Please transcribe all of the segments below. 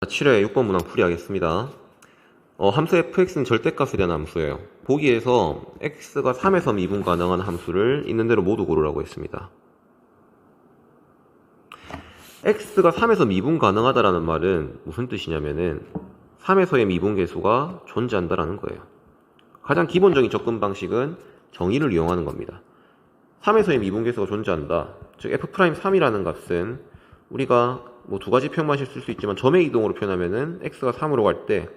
7회 6번 문항 풀이하겠습니다. 함수 fx는 절대값에 대한 함수예요. 보기에서 x가 3에서 미분 가능한 함수를 있는 대로 모두 고르라고 했습니다. x가 3에서 미분 가능하다라는 말은 무슨 뜻이냐면은 3에서의 미분 계수가 존재한다라는 거예요. 가장 기본적인 접근 방식은 정의를 이용하는 겁니다. 3에서의 미분 계수가 존재한다. 즉 f'3이라는 값은 우리가 뭐 두 가지 표현만 쓸 수 있지만 점의 이동으로 표현하면은 x가 3으로 갈 때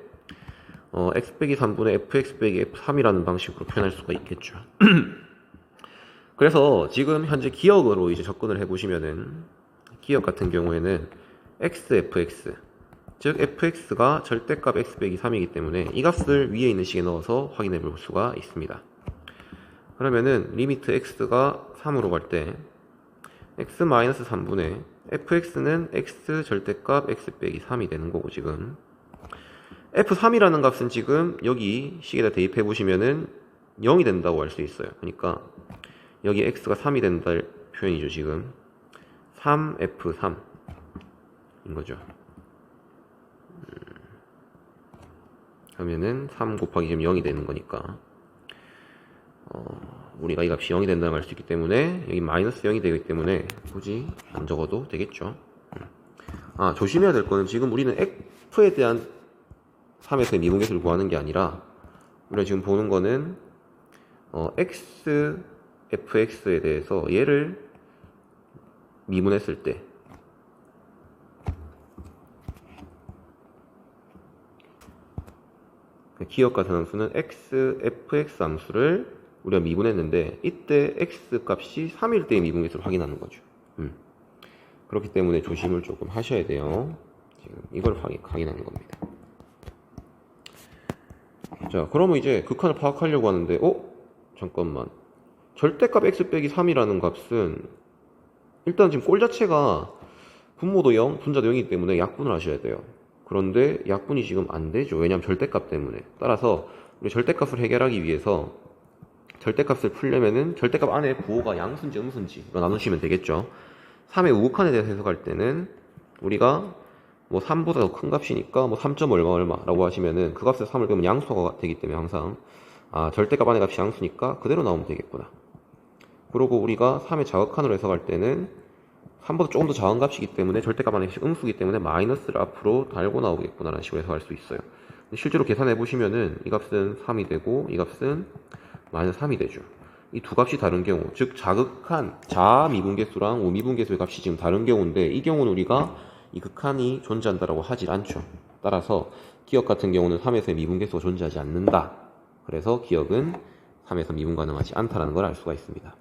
x 빼기 3분의 fx 빼기 f3이라는 방식으로 표현할 수가 있겠죠. 그래서 지금 현재 기억으로 이제 접근을 해보시면은 기억 같은 경우에는 x, fx 즉 fx가 절대값 x 빼기 3이기 때문에 이 값을 위에 있는 식에 넣어서 확인해 볼 수가 있습니다. 그러면은 리미트 x가 3으로 갈 때 x-3분의 fx는 x 절대값 x 빼기 3이 되는 거고, 지금 f3이라는 값은 지금 여기 식에다 대입해 보시면은 0이 된다고 할 수 있어요. 그러니까 여기 x가 3이 된다 표현이죠. 지금 3f3 인 거죠. 하면은 3 곱하기 지금 0이 되는 거니까 우리가 이 값이 0이 된다고 할 수 있기 때문에 여기 마이너스 0이 되기 때문에 굳이 안 적어도 되겠죠. 조심해야 될 거는 지금 우리는 f에 대한 3에서의 미분계수를 구하는 게 아니라 우리가 지금 보는 거는 x, fx에 대해서 얘를 미분했을 때 기억 같은 함수는 x, fx 함수를 우리가 미분했는데 이때 x 값이 3일 때의 미분계수를 확인하는 거죠. 그렇기 때문에 조심을 조금 하셔야 돼요. 지금 이걸 확인하는 겁니다. 자, 그러면 이제 극한을 파악하려고 하는데 잠깐만, 절대값 x 빼기 3이라는 값은 일단 지금 꼴 자체가 분모도 0, 분자도 0이기 때문에 약분을 하셔야 돼요. 그런데 약분이 지금 안 되죠. 왜냐하면 절대값 때문에. 따라서 우리 절대값을 해결하기 위해서 절대값을 풀려면은 절대값 안에 부호가 양수인지 음수인지로 나누시면 되겠죠. 3의 우극한에 대해서 해석할 때는 우리가 뭐 3보다 더 큰 값이니까 뭐 3. 얼마라고 하시면은 그 값에 3을 그러면 양수가 되기 때문에 항상 절대값 안의 값이 양수니까 그대로 나오면 되겠구나. 그리고 우리가 3의 자극한으로 해석할 때는 3보다 조금 더 작은 값이기 때문에 절대값 안의 값이 음수이기 때문에 마이너스를 앞으로 달고 나오겠구나 라는 식으로 해석할 수 있어요. 실제로 계산해 보시면은 이 값은 3이 되고 이 값은 마이너스 3이 되죠. 이 두 값이 다른 경우, 즉 자극한 자미분계수랑 우미분계수의 값이 지금 다른 경우인데 이 경우는 우리가 이 극한이 존재한다라고 하질 않죠. 따라서 기억 같은 경우는 3에서의 미분계수가 존재하지 않는다. 그래서 기억은 3에서 미분 가능하지 않다라는 걸 알 수가 있습니다.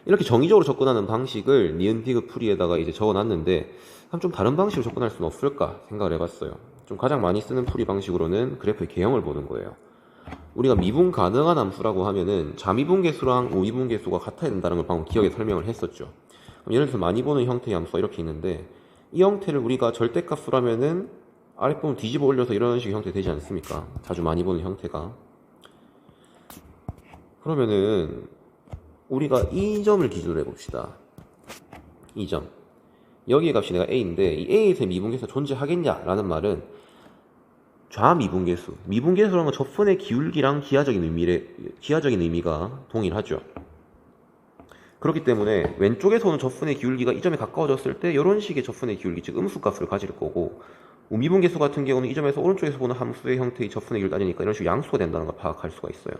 이렇게 정의적으로 접근하는 방식을 니은 디귿 풀이에다가 이제 적어놨는데 좀 다른 방식으로 접근할 수는 없을까 생각을 해봤어요. 좀 가장 많이 쓰는 풀이 방식으로는 그래프의 개형을 보는 거예요. 우리가 미분 가능한 함수라고 하면은 자미분계수랑 우미분계수가 같아야 된다는 걸 방금 기억에 설명을 했었죠. 예를 들어서 많이 보는 형태의 함수가 이렇게 있는데 이 형태를 우리가 절대값으로 하면은 아랫부분 뒤집어 올려서 이런 식의 형태 되지 않습니까? 자주 많이 보는 형태가. 그러면은 우리가 이 점을 기준으로 해봅시다. 이 점. 여기의 값이 내가 a인데 이 a에서 미분계수가 존재하겠냐라는 말은 좌미분계수. 미분계수라는 건 접선의 기울기랑 기하적인 의미가 동일하죠. 그렇기 때문에 왼쪽에서 오는 접선의 기울기가 이 점에 가까워졌을 때 이런 식의 접선의 기울기, 즉 음수값을 가질 거고, 우미분계수 같은 경우는 이 점에서 오른쪽에서 보는 함수의 형태의 접선의 기울기를 따지니까 이런 식으로 양수가 된다는 걸 파악할 수가 있어요.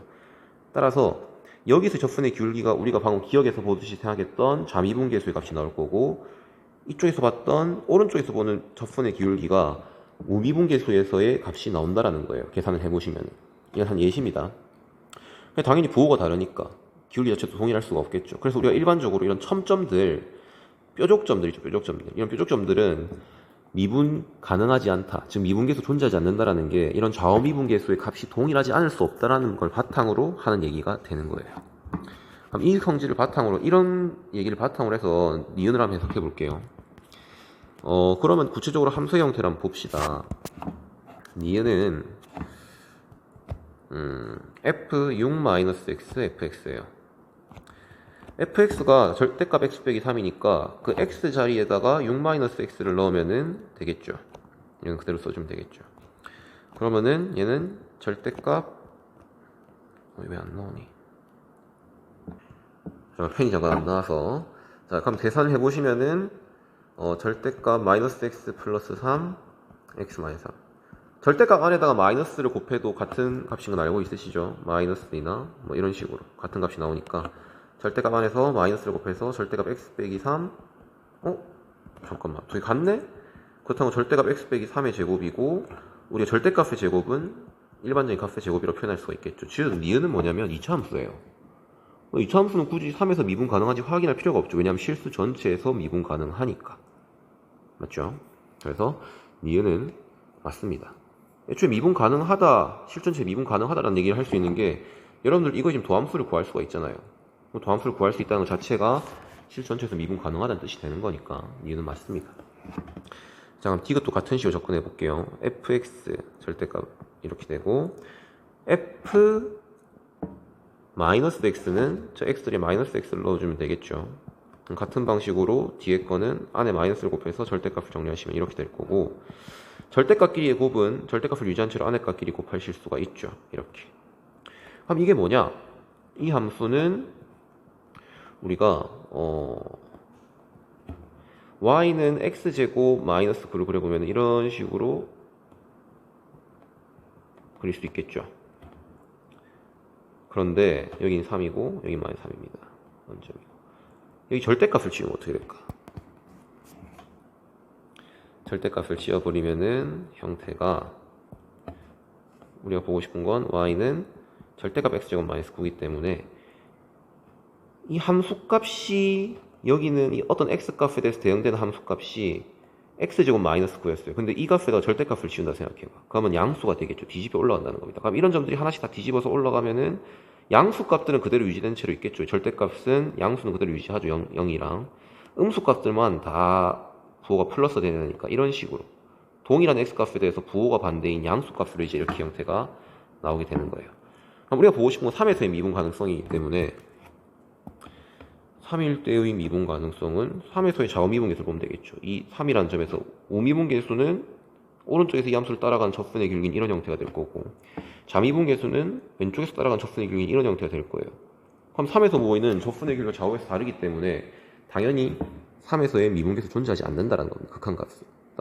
따라서 여기서 접선의 기울기가 우리가 방금 기억에서 보듯이 생각했던 좌미분계수의 값이 나올 거고, 이쪽에서 봤던 오른쪽에서 보는 접선의 기울기가 우미분계수에서의 값이 나온다라는 거예요. 계산을 해보시면. 이건 한 예시입니다. 당연히 부호가 다르니까 기울기 자체도 동일할 수가 없겠죠. 그래서 우리가 일반적으로 이런 첨점들, 뾰족점들이죠. 뾰족점들. 이런 뾰족점들은 미분 가능하지 않다, 즉 미분계수 존재하지 않는다라는 게 이런 좌우미분계수의 값이 동일하지 않을 수 없다라는 걸 바탕으로 하는 얘기가 되는 거예요. 그럼 이 성질을 바탕으로, 이런 얘기를 바탕으로 해서 니은을 한번 해석해 볼게요. 그러면 구체적으로 함수의 형태를 한번 봅시다. 니은은 f6-x fx예요. fx가 절대값 x 빼기 3이니까 그 x 자리에다가 6-x를 넣으면 되겠죠. 이건 그대로 써주면 되겠죠. 그러면은 얘는 절대값 왜 안 나오니? 펜이 잠깐 안 나와서. 자, 그럼 계산해 보시면은 절대값 마이너스 x 플러스 3 x 마이너스 3. 절대값 안에다가 마이너스를 곱해도 같은 값인 건 알고 있으시죠? 마이너스이나 뭐 이런 식으로 같은 값이 나오니까 절대값 안에서 마이너스를 곱해서 절대값 x 빼기 3. 잠깐만, 두 개 같네? 그렇다면 절대값 x 빼기 3의 제곱이고 우리가 절대값의 제곱은 일반적인 값의 제곱이라고 표현할 수가 있겠죠. 즉 니은은 뭐냐면 2차 함수예요. 2차 함수는 굳이 3에서 미분 가능한지 확인할 필요가 없죠. 왜냐하면 실수 전체에서 미분 가능하니까. 맞죠? 그래서 니은은 맞습니다. 애초에 미분 가능하다, 실전체 미분 가능하다라는 얘기를 할 수 있는 게 여러분들 이거 지금 도함수를 구할 수가 있잖아요. 도함수를 구할 수 있다는 것 자체가 실전체에서 미분 가능하다는 뜻이 되는 거니까 니은은 맞습니다. 자, 그럼 이것도 같은 식으로 접근해 볼게요. fx 절대값 이렇게 되고 f 마이너스 x는 저 x들이 마이너스 x를 넣어주면 되겠죠. 같은 방식으로 뒤에 거는 안에 마이너스를 곱해서 절대값을 정리하시면 이렇게 될 거고 절대값끼리의 곱은 절대값을 유지한 채로 안에 값끼리 곱하실 수가 있죠. 이렇게. 그럼 이게 뭐냐? 이 함수는 우리가 y는 x제곱 마이너스 9를 그려보면 이런 식으로 그릴 수 있겠죠. 그런데 여기는 3이고 여기 마이너스 3입니다. 원점이고. 여기 절대값을 지우면 어떻게 될까? 절대값을 지워버리면은 형태가 우리가 보고 싶은 건 y는 절대값 x제곱 마이너스 9이기 때문에 이 함수값이 여기는 이 어떤 x값에 대해서 대응되는 함수값이 x제곱 마이너스 9였어요. 근데 이 값에다 절대값을 지운다 생각해봐. 그러면 양수가 되겠죠. 뒤집혀 올라간다는 겁니다. 그럼 이런 점들이 하나씩 다 뒤집어서 올라가면은 양수값들은 그대로 유지된 채로 있겠죠. 절대값은 양수는 그대로 유지하죠. 0이랑 음수값들만 다 부호가 플러스 되니까 이런 식으로 동일한 x값에 대해서 부호가 반대인 양수값으로 이제 이렇게 형태가 나오게 되는 거예요. 그럼 우리가 보고 싶은 건 3에서의 미분 가능성이기 때문에 3일 때의 미분 가능성은 3에서의 좌우미분계수를 보면 되겠죠. 이 3이라는 점에서 우미분계수는 오른쪽에서 이 함수를 따라가는 접근의 길이는 이런 형태가 될 거고 좌미분계수는 왼쪽에서 따라가는 접근의 길이는 이런 형태가 될 거예요. 그럼 3에서 보이는 접근의 길이가 좌우에서 다르기 때문에 당연히 3에서의 미분계수 존재하지 않는다는 겁니다. 극한값은.